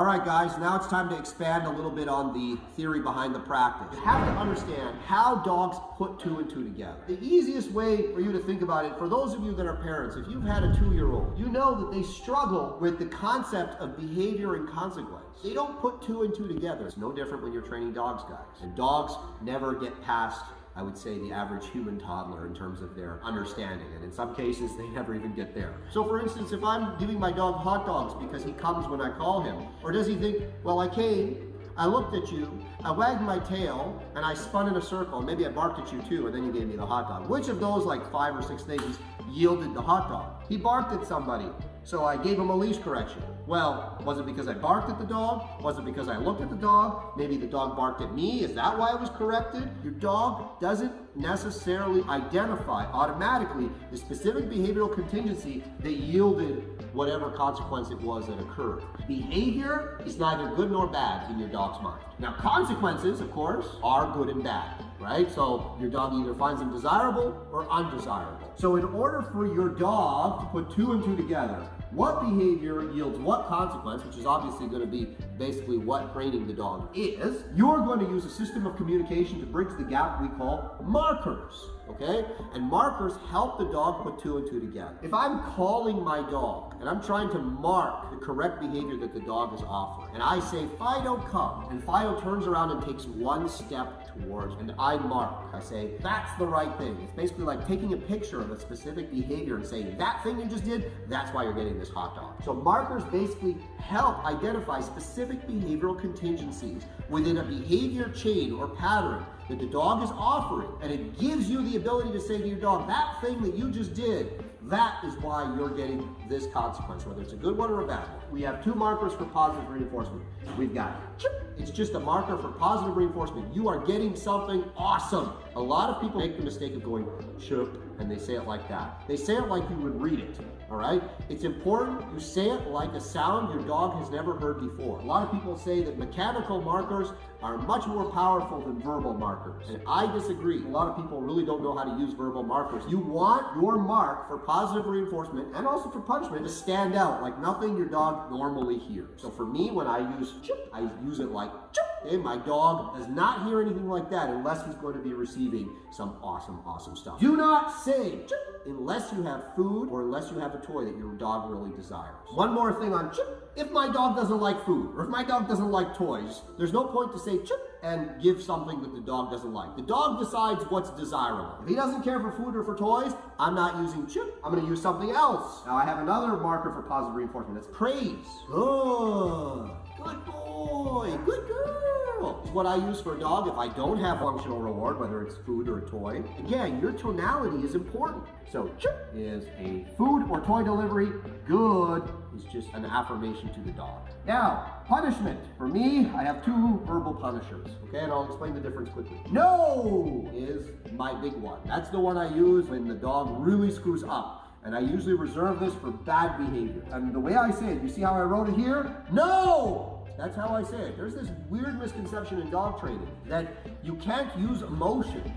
All right, guys, now it's time to expand a little bit on the theory behind the practice. You have to understand how dogs put two and two together. The easiest way for you to think about it, for those of you that are parents, if you've had a 2-year-old, you know that they struggle with the concept of behavior and consequence. They don't put two and two together. It's no different when you're training dogs, guys. And dogs never get past, I would say, the average human toddler in terms of their understanding. And in some cases, they never even get there. So for instance, if I'm giving my dog hot dogs because he comes when I call him, or does he think, well, I came, I looked at you, I wagged my tail, and I spun in a circle, maybe I barked at you too, and then you gave me the hot dog. Which of those like 5 or 6 things yielded the hot dog? He barked at somebody, so I gave him a leash correction. Well, was it because I barked at the dog? Was it because I looked at the dog? Maybe the dog barked at me. Is that why I was corrected? Your dog doesn't necessarily identify automatically the specific behavioral contingency that yielded whatever consequence it was that occurred. Behavior is neither good nor bad in your dog's mind. Now, consequences, of course, are good and bad, right? So your dog either finds them desirable or undesirable. So in order for your dog to put two and two together, what behavior yields what consequence, which is obviously going to be basically what training the dog is, you're going to use a system of communication to bridge the gap we call markers, okay? And markers help the dog put two and two together. If I'm calling my dog and I'm trying to mark the correct behavior that the dog is offering, and I say, Fido, come, and Fido turns around and takes one step towards, and I mark, I say, that's the right thing. It's basically like taking a picture of a specific behavior and saying, that thing you just did, that's why you're getting this hot dog. So markers basically help identify specific behavioral contingencies within a behavior chain or pattern that the dog is offering, and it gives you the ability to say to your dog, that thing that you just did, that is why you're getting this consequence, whether it's a good one or a bad one. We have 2 markers for positive reinforcement. We've got chip. It's just a marker for positive reinforcement. You are getting something awesome. A lot of people make the mistake of going chip, and they say it like that. They say it like you would read it, all right? It's important you say it like a sound your dog has never heard before. A lot of people say that mechanical markers are much more powerful than verbal markers, and I disagree. A lot of people really don't know how to use verbal markers. You want your mark for positive reinforcement and also for punishment to stand out like nothing your dog normally hears. So for me, when I use chip, I use it like chip. Okay, my dog does not hear anything like that unless he's going to be receiving some awesome stuff. Do not say chip unless you have food or unless you have a toy that your dog really desires. One more thing on chip. If my dog doesn't like food or if my dog doesn't like toys, there's no point to say chip and give something that the dog doesn't like. The dog decides what's desirable. If he doesn't care for food or for toys, I'm not using chip. I'm going to use something else. Now I have another marker for positive reinforcement. That's praise. Oh, good boy, good girl. It's what I use for a dog if I don't have functional reward, whether it's food or a toy. Again, your tonality is important. So chip is a food or toy delivery. Good is just an affirmation to the dog. Now, punishment. For me, I have 2 verbal punishers, okay? And I'll explain the difference quickly. No is my big one. That's the one I use when the dog really screws up. And I usually reserve this for bad behavior. And the way I say it, you see how I wrote it here? No! That's how I say it. There's this weird misconception in dog training that you can't use emotion.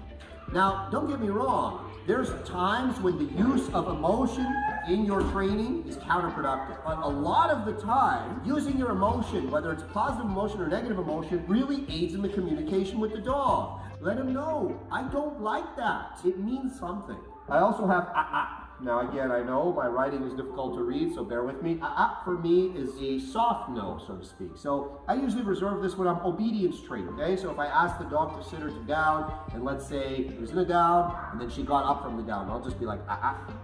Now, don't get me wrong. There's times when the use of emotion in your training is counterproductive. But a lot of the time, using your emotion, whether it's positive emotion or negative emotion, really aids in the communication with the dog. Let him know, I don't like that. It means something. I also have Now again, I know my writing is difficult to read, so bear with me. For me is a soft no, so to speak. So I usually reserve this when I'm obedience training, okay? So if I ask the dog to sit her down, and let's say it was in a down, and then she got up from the down, I'll just be like,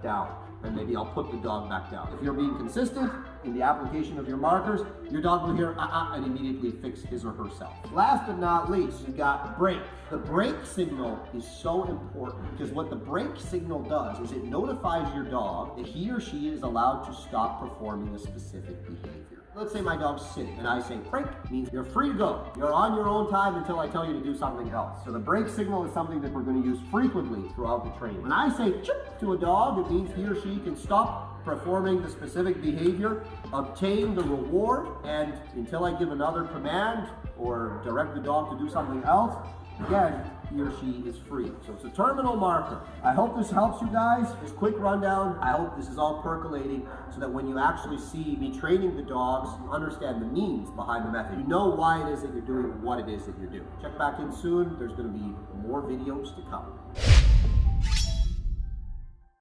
down. And maybe I'll put the dog back down. If you're being consistent in the application of your markers, your dog will hear and immediately fix his or herself. Last but not least, you've got break. The break signal is so important because what the break signal does is it notifies your dog that he or she is allowed to stop performing a specific behavior. Let's say my dog's sitting and I say break means you're free to go. You're on your own time until I tell you to do something else. So the break signal is something that we're going to use frequently throughout the training. When I say chip to a dog, it means he or she can stop performing the specific behavior, obtain the reward, and until I give another command or direct the dog to do something else, again, he or she is free. So it's a terminal marker. I hope this helps you guys. This quick rundown, I hope this is all percolating so that when you actually see me training the dogs, you understand the means behind the method. You know why it is that you're doing what it is that you're doing. Check back in soon. There's going to be more videos to come.